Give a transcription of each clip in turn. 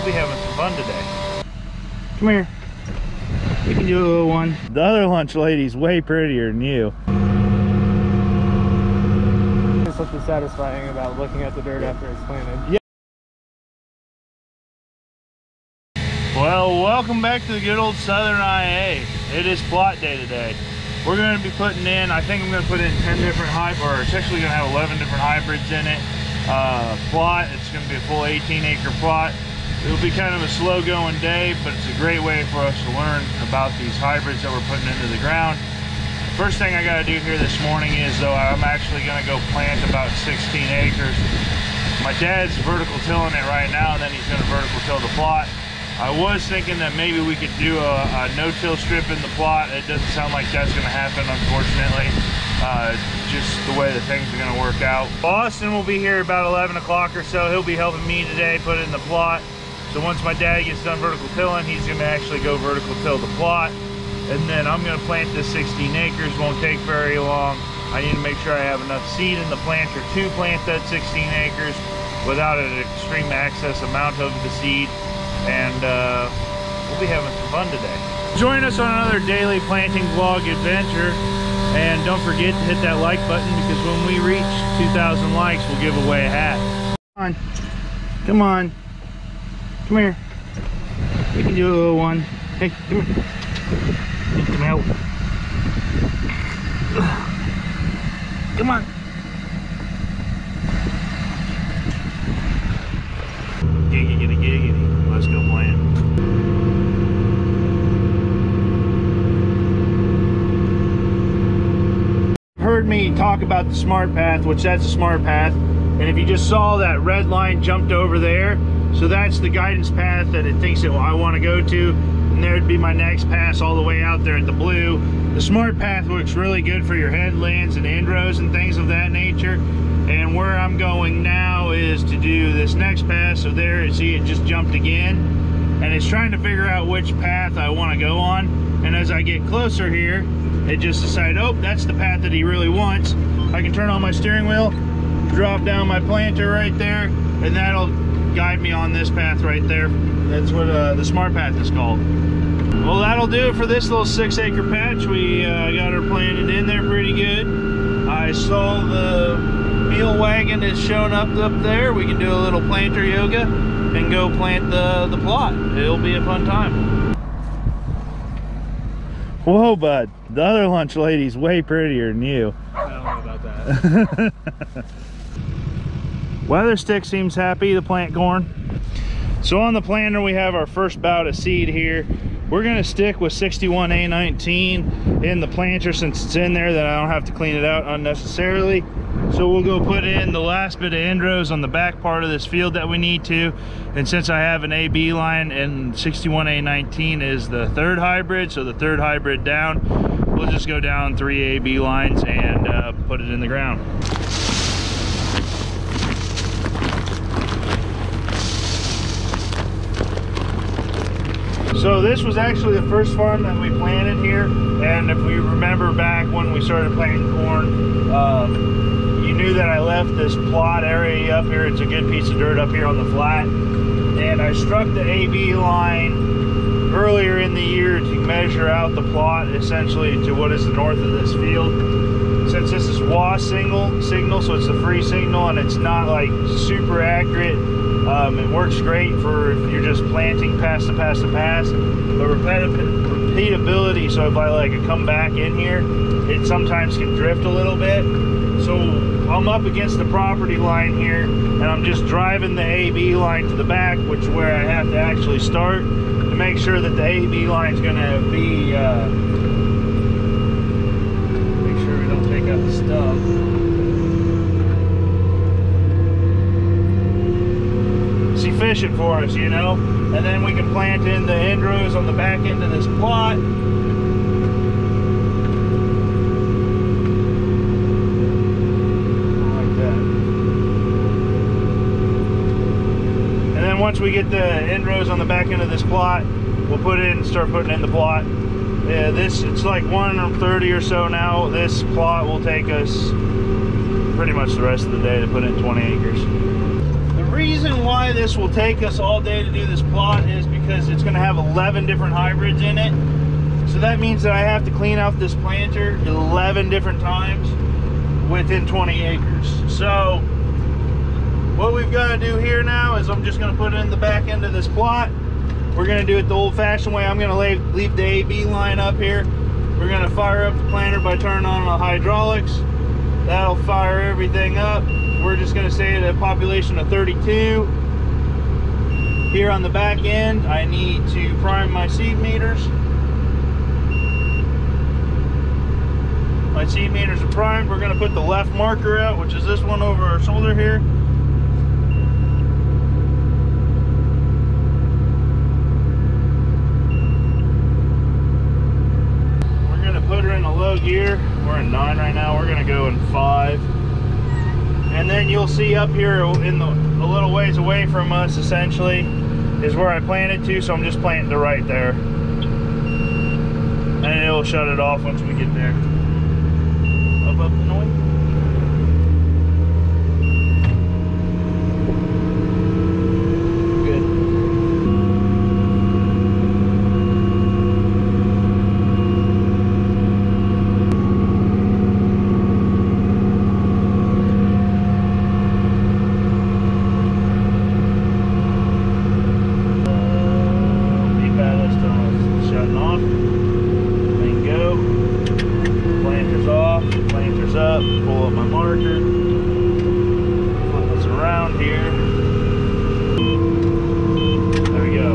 We'll be having some fun today. Come here. We can do a little one. The other lunch lady's way prettier than you. There's something satisfying about looking at the dirt after it's planted. Yeah. Well, welcome back to the good old Southern IA. It is plot day today. We're going to be putting in, I think I'm going to put in 10 different hybrids, or it's actually going to have 11 different hybrids in it. Plot, it's going to be a full 18-acre plot. It'll be kind of a slow going day, but it's a great way for us to learn about these hybrids that we're putting into the ground. First thing I got to do here this morning is, though, I'm actually going to go plant about 16 acres. My dad's vertical tilling it right now, and then he's going to vertical till the plot. I was thinking that maybe we could do a no-till strip in the plot. It doesn't sound like that's going to happen, unfortunately. Just the way that things are going to work out. Austin will be here about 11 o'clock or so. He'll be helping me today put in the plot. So once my dad gets done vertical tilling, he's going to actually go vertical till the plot. And then I'm going to plant this 16 acres. Won't take very long. I need to make sure I have enough seed in the planter to plant that 16 acres without an extreme excess amount of the seed. And we'll be having some fun today. Join us on another daily planting vlog adventure, and don't forget to hit that like button, because when we reach 2,000 likes, we'll give away a hat. Come on, come on, come here. We can do a little one. Hey, come here. Need some help. Come on. Giggity giggity. Let's go plant. Heard me talk about the smart path, which that's a smart path, and if you just saw that red line jumped over there, so that's the guidance path that it thinks that I want to go to, and there'd be my next pass all the way out there at the blue. The smart path works really good for your headlands and end-rows and things of that nature. And where I'm going now is to do this next pass. So there, see, it just jumped again, and it's trying to figure out which path I want to go on. And as I get closer here, it just decided, oh, that's the path that he really wants. I can turn on my steering wheel, drop down my planter right there, and that'll guide me on this path right there. That's what the smart path is called. Well, that'll do it for this little 6-acre patch. We got her planted in there pretty good. I saw the meal wagon is showing up there. We can do a little planter yoga and go plant the plot. It'll be a fun time. Whoa, bud. The other lunch lady's way prettier than you. I don't know about that. Weather stick seems happy to plant corn. So on the planter, we have our first bout of seed here. We're going to stick with 61A19 in the planter, since it's in there, that I don't have to clean it out unnecessarily. So we'll go put in the last bit of end-rows on the back part of this field that we need to. And since I have an AB line and 61A19 is the third hybrid, so the third hybrid down, we'll just go down 3 AB lines and put it in the ground. So this was actually the first farm that we planted here, and if we remember back when we started planting corn, you knew that I left this plot area up here. It's a good piece of dirt up here on the flat, and I struck the AB line earlier in the year to measure out the plot essentially to what is the north of this field. Since this is WAS signal, so it's a free signal and it's not like super accurate, it works great for if you're just planting pass to pass to pass. But repeatability, so if I like come back in here, it sometimes can drift a little bit. So I'm up against the property line here, and I'm just driving the AB line to the back, which is where I have to actually start to make sure that the AB line is going to be, make sure we don't take out the stump. It's efficient for us, you know, and then we can plant in the end rows on the back end of this plot. Once we get the end rows on the back end of this plot, we'll start putting in the plot. It's like 1:30 or so now. This plot will take us pretty much the rest of the day to put in 20 acres. The reason why this will take us all day to do this plot is because it's going to have 11 different hybrids in it. So that means that I have to clean out this planter 11 different times within 20 acres. So what we've got to do here now is I'm just going to put it in the back end of this plot. We're going to do it the old-fashioned way. I'm going to leave the AB line up here. We're going to fire up the planter by turning on the hydraulics. That'll fire everything up. We're just going to say at a population of 32. Here on the back end, I need to prime my seed meters. My seed meters are primed. We're going to put the left marker out, which is this one over our shoulder here. We're going to put her in a low gear. We're in 9 right now. We're going to go in 5. And then you'll see up here in a little ways away from us, essentially, is where I planted to. So I'm just planting to right there. And it'll shut it off once we get there. Up the noise. Good. Deep ballast on shutting off. Bingo. Planter's off. Planter's up. Pull up my marker. Flip this around here. There we go.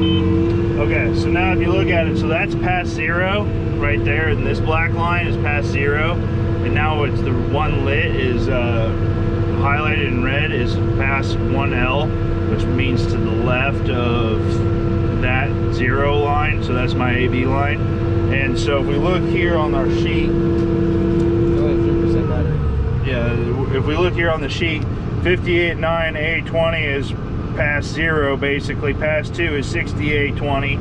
Okay, so now if you look at it, so that's past 0 right there, and this black line is past 0, and now it's the one lit is highlighted in red is past 1L, which means to the left of that 0 line. So that's my AB line. And so if we look here on our sheet, yeah, if we look here on the sheet, 58.9 A20 is past 0, basically. Past 2 is 60 A20.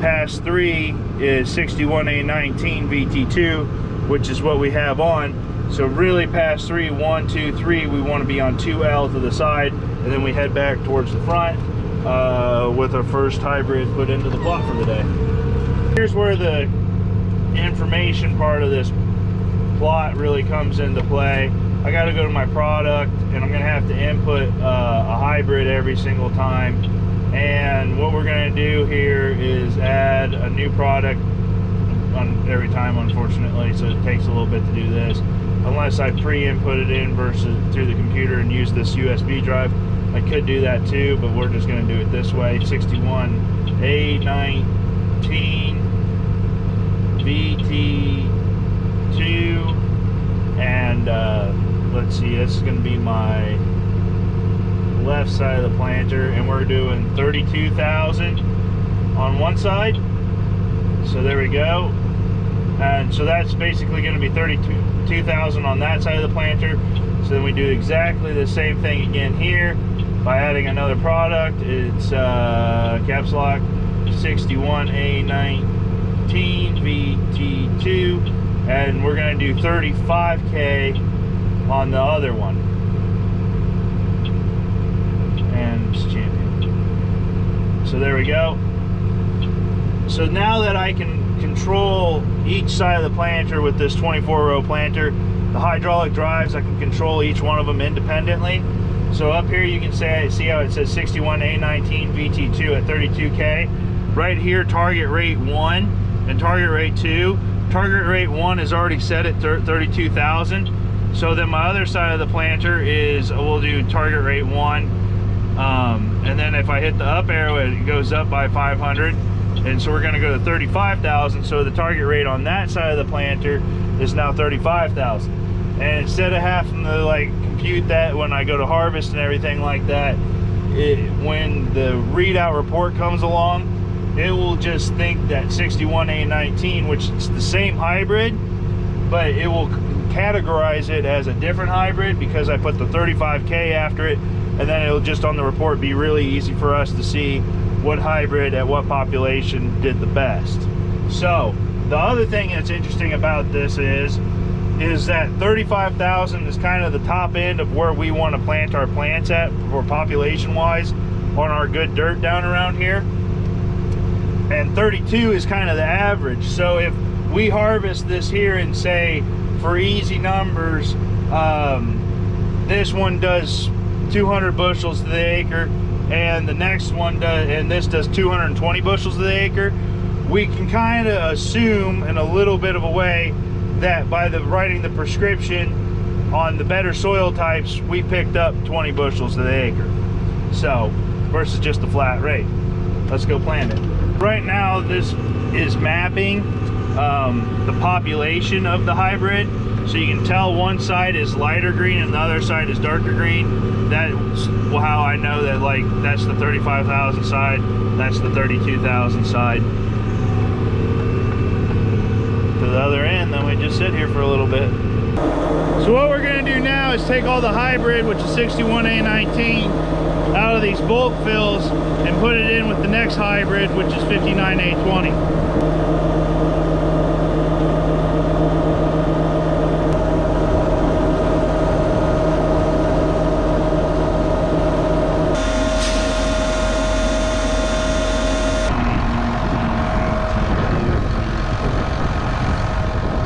Past 3 is 61 A19 VT2, which is what we have on. So really past 3, 1, 2, 3, we want to be on 2L to the side, and then we head back towards the front with our first hybrid put into the plot for the day. Here's where the information part of this plot really comes into play. I got to go to my product, and I'm going to have to input a hybrid every single time. And what we're going to do here is add a new product on every time, unfortunately, so it takes a little bit to do this. Unless I pre-input it in versus through the computer and use this USB drive. I could do that too, but we're just going to do it this way. 61 A19 VT2, and let's see, this is going to be my left side of the planter, and we're doing 32,000 on one side. So there we go. And so that's basically going to be 32,000 on that side of the planter. So then we do exactly the same thing again here by adding another product. It's caps lock 61A19 VT2, and we're going to do 35K on the other one. And it's champion. So there we go. So now that I can control each side of the planter with this 24-row planter, the hydraulic drives, I can control each one of them independently. So up here you can see how it says 61A19 VT2 at 32K. Right here, target rate 1 and target rate 2. Target rate 1 is already set at 32,000. So then my other side of the planter is, we'll do target rate 1. And then if I hit the up arrow, it goes up by 500. And so we're going to go to 35,000. So the target rate on that side of the planter is now 35,000. And instead of having to like compute that when I go to harvest and everything like that, when the readout report comes along, it will just think that 61A19, which is the same hybrid, but it will categorize it as a different hybrid because I put the 35K after it, and then it'll just on the report be really easy for us to see what hybrid at what population did the best. So the other thing that's interesting about this is is that 35,000 is kind of the top end of where we want to plant our plants at for population wise on our good dirt down around here. And 32 is kind of the average. So if we harvest this here and say, for easy numbers, this one does 200 bushels to the acre, and the next one does, and this does 220 bushels to the acre, we can kind of assume in a little bit of a way that by writing the prescription on the better soil types, we picked up 20 bushels to the acre. So, versus just a flat rate. Let's go plant it. Right now, this is mapping the population of the hybrid. So you can tell one side is lighter green and the other side is darker green. That's how I know that, like, that's the 35,000 side, that's the 32,000 side. To the other end, then we just sit here for a little bit. So what we're gonna do now is take all the hybrid, which is 61A19, out of these bulk fills and put it in with the next hybrid, which is 59A20.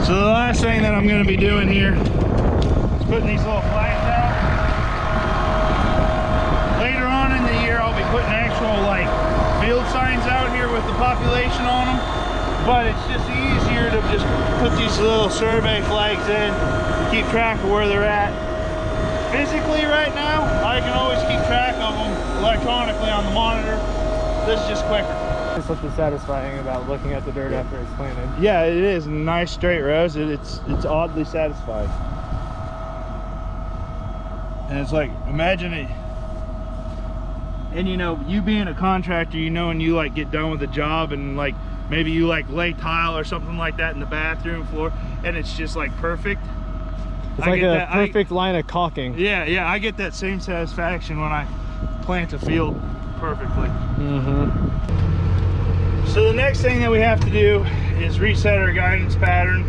So the last thing that I'm going to be doing here is putting these little flags out. Later on in the year, I'll be putting actual, like, field signs out here with the population on them. But it's just easier to just put these little survey flags in, keep track of where they're at. Physically right now, I can always keep track of them electronically on the monitor. This is just quicker. There's something satisfying about looking at the dirt after it's planted. Yeah, it is. Nice straight rows. It's oddly satisfying. And it's like, imagine it. And you know, you being a contractor, you know, when you like get done with a job and like maybe you like lay tile or something like that in the bathroom floor, and it's just like perfect. It's like a perfect line of caulking. Yeah, I get that same satisfaction when I plant a field perfectly. So the next thing that we have to do is reset our guidance pattern.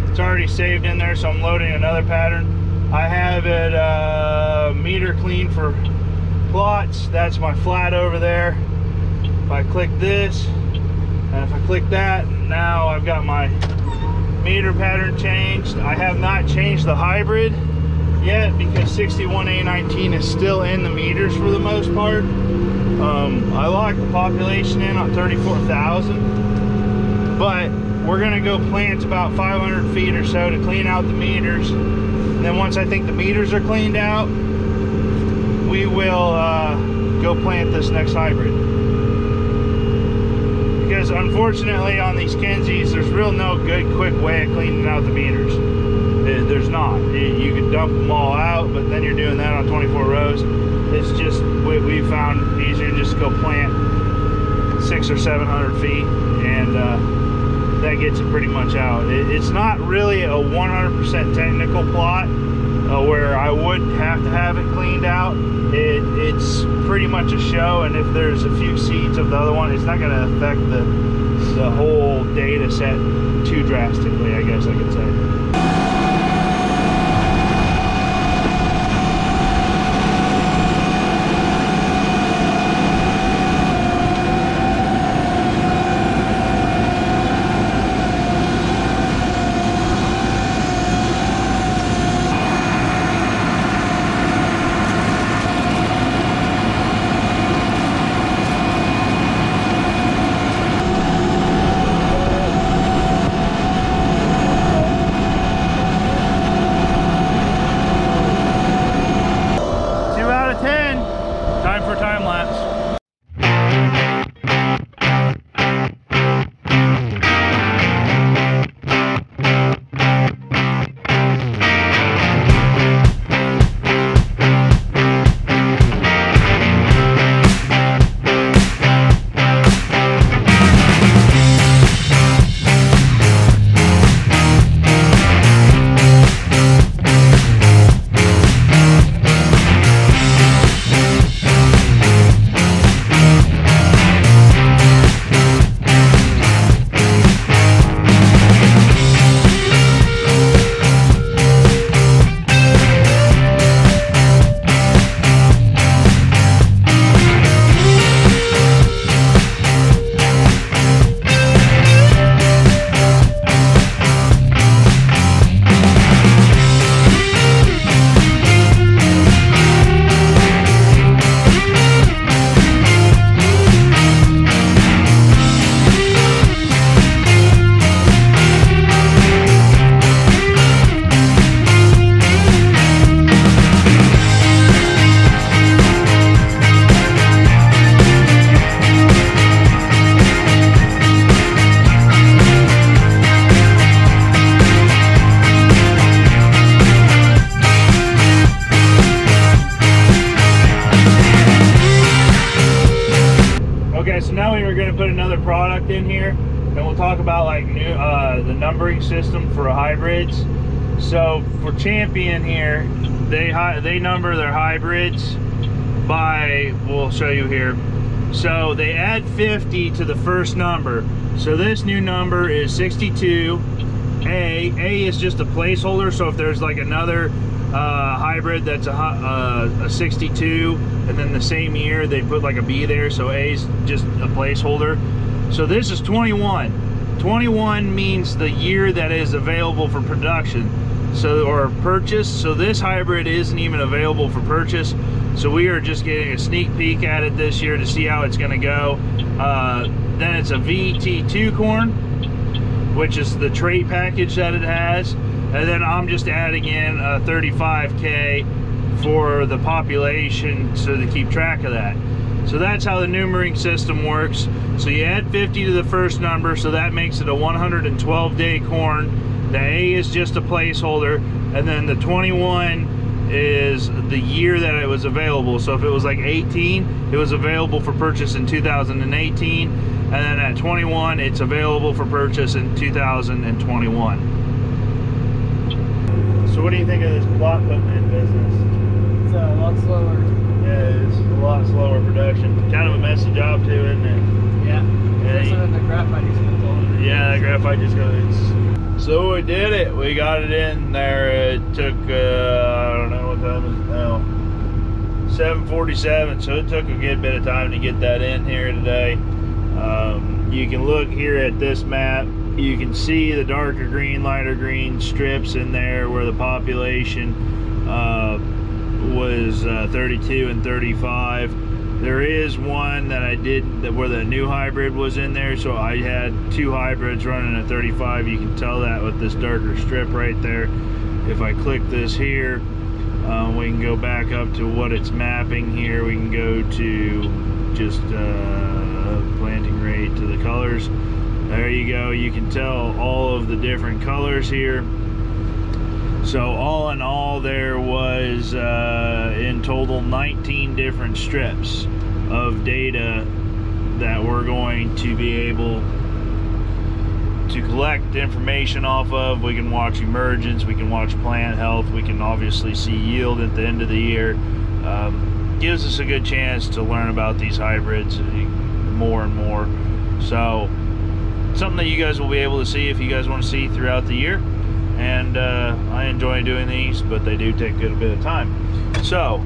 It's already saved in there, so I'm loading another pattern. I have it meter clean for plots. That's my flat over there. If I click this, and if I click that, now I've got my meter pattern changed. I have not changed the hybrid yet because 61A19 is still in the meters for the most part. I locked the population in on 34,000, but we're gonna go plant about 500 feet or so to clean out the meters. And then once I think the meters are cleaned out, we will go plant this next hybrid. Because unfortunately on these Kinseys, there's real no good quick way of cleaning out the meters. There's not. You can dump them all out, but then you're doing that on 24 rows. It's just, we found easier to just go plant 600 or 700 feet, and that gets it pretty much out. It's not really a 100% technical plot where I would have to have it cleaned out. It's pretty much a show, and if there's a few seeds of the other one, it's not going to affect the whole data set too drastically, I guess I could say. now we are going to put another product in here, and we'll talk about like new the numbering system for hybrids. So for Champion here, they number their hybrids by, we'll show you here. So they add 50 to the first number. So this new number is 62. A is just a placeholder. So if there's like another hybrid that's a 62, and then the same year they put like a B there, so A is just a placeholder. So this is 21. 21 means the year that is available for production, so, or purchase. So this hybrid isn't even available for purchase. So we are just getting a sneak peek at it this year to see how it's going to go. Then it's a VT2 corn, which is the trait package that it has. And then I'm just adding in a 35K for the population, so to keep track of that. So that's how the numbering system works. So you add 50 to the first number, so that makes it a 112-day corn. The A is just a placeholder, and then the 21 is the year that it was available. So if it was like 18, it was available for purchase in 2018, and then at 21, it's available for purchase in 2021. So what do you think of this plot putting in business? It's a lot slower. Yeah, it's a lot slower production. Kind of a messy job too, isn't it? Yeah. Especially when the graphite is full. Yeah, that graphite just goes. So we did it. We got it in there. It took, I don't know what time is it now. 7:47. So it took a good bit of time to get that in here today. You can look here at this map. You can see the darker green, lighter green strips in there where the population was 32 and 35. There is one that I did where the new hybrid was in there, so I had two hybrids running at 35. You can tell that with this darker strip right there. If I click this here, we can go back up to what it's mapping here. We can go to just planting rate to the colors. There you go. You can tell all of the different colors here. So all in all, there was in total 19 different strips of data that we're going to be able to collect information off of. We can watch emergence, we can watch plant health, we can obviously see yield at the end of the year. Gives us a good chance to learn about these hybrids more and more. So something that you guys will be able to see if you guys want to see throughout the year. And I enjoy doing these, but they do take a good bit of time. So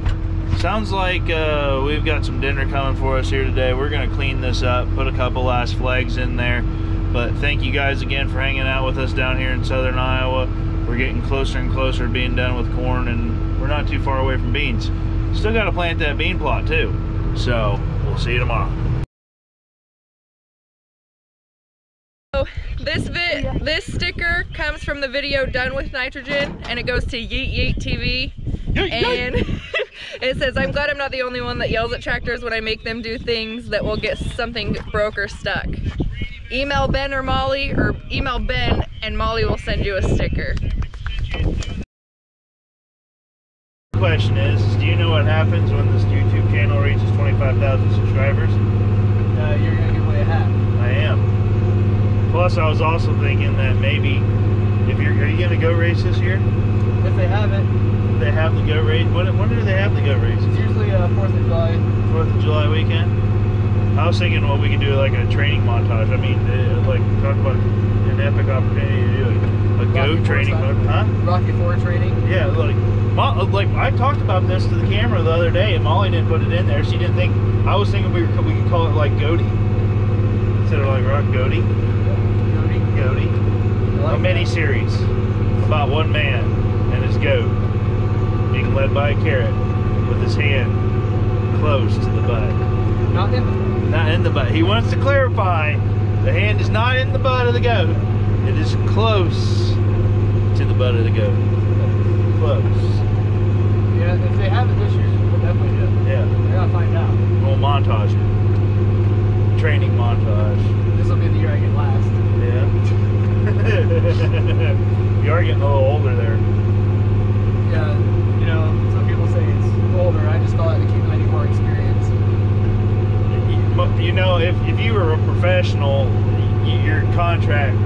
sounds like we've got some dinner coming for us here today. We're gonna clean this up, put a couple last flags in there. But thank you guys again for hanging out with us down here in southern Iowa. We're getting closer and closer to being done with corn, and we're not too far away from beans. Still got to plant that bean plot too. So we'll see you tomorrow. This sticker comes from the video Done with Nitrogen, and it goes to Yeet Yeet TV. And it says, "I'm glad I'm not the only one that yells at tractors when I make them do things that will get something broke or stuck. Email Ben or Molly, or email Ben and Molly will send you a sticker." Question is, do you know what happens when this YouTube channel reaches 25,000 subscribers? You're gonna give away a hat. I am. Plus, I was also thinking that maybe if are you gonna go race this year? If they have it. They have the go race. When do they have the go race? It's usually 4th of July. 4th of July weekend. I was thinking, well, we could do like a training montage. I mean, like talk about an epic opportunity to do a go training, huh? Rocky Ford training. Yeah, like I talked about this to the camera the other day, and Molly didn't put it in there. She didn't think. I was thinking we could call it like Goaty instead of like Rock Goaty. Goaty. Like a mini series about one man and his goat being led by a carrot with his hand close to the butt. Not in the butt. Not in the butt. He wants to clarify the hand is not in the butt of the goat. It is close to the butt of the goat. Close. Yeah, if they have it this year, we'll definitely do it. Yeah. I gotta find out. We'll montage it. Training montage. This will be the year I get last. Yeah. You are getting a little older there. Yeah, you know, some people say it's older. I just call it to keep any more experience. you know, if you were a professional, your contract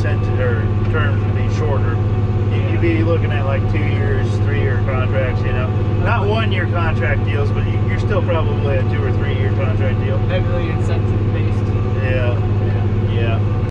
terms would be shorter. You'd be looking at like 2 years, 3-year contracts, you know. Not 1-year contract deals, but you're still probably a 2 or 3 year contract deal. Heavily incentive.